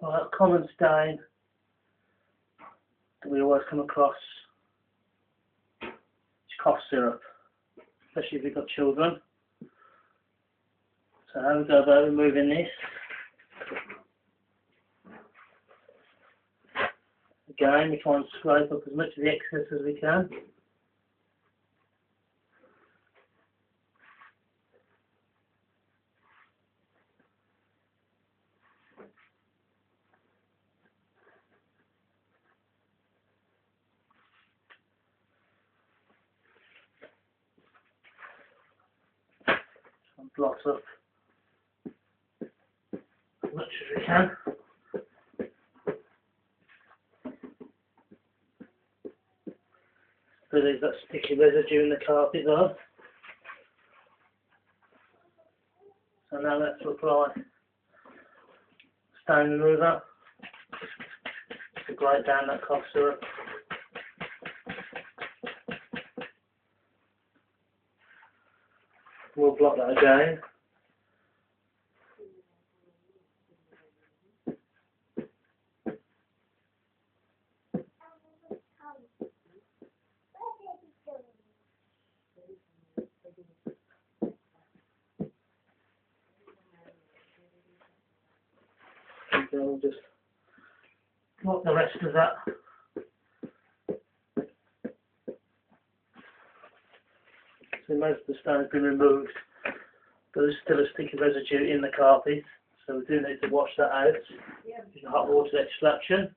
Well, a common stain that we always come across is cough syrup, especially if you've got children. So how we go about removing this? Again, we try and scrape up as much of the excess as we can. And blot up as much as we can. So there's that sticky residue in the carpet though. So now let's apply stain remover to glide down that cough syrup. We'll blot that again. And then we'll just blot the rest of that. So most of the stone's been removed, but there's still a sticky residue in the carpet, so we do need to wash that out using hot water extraction.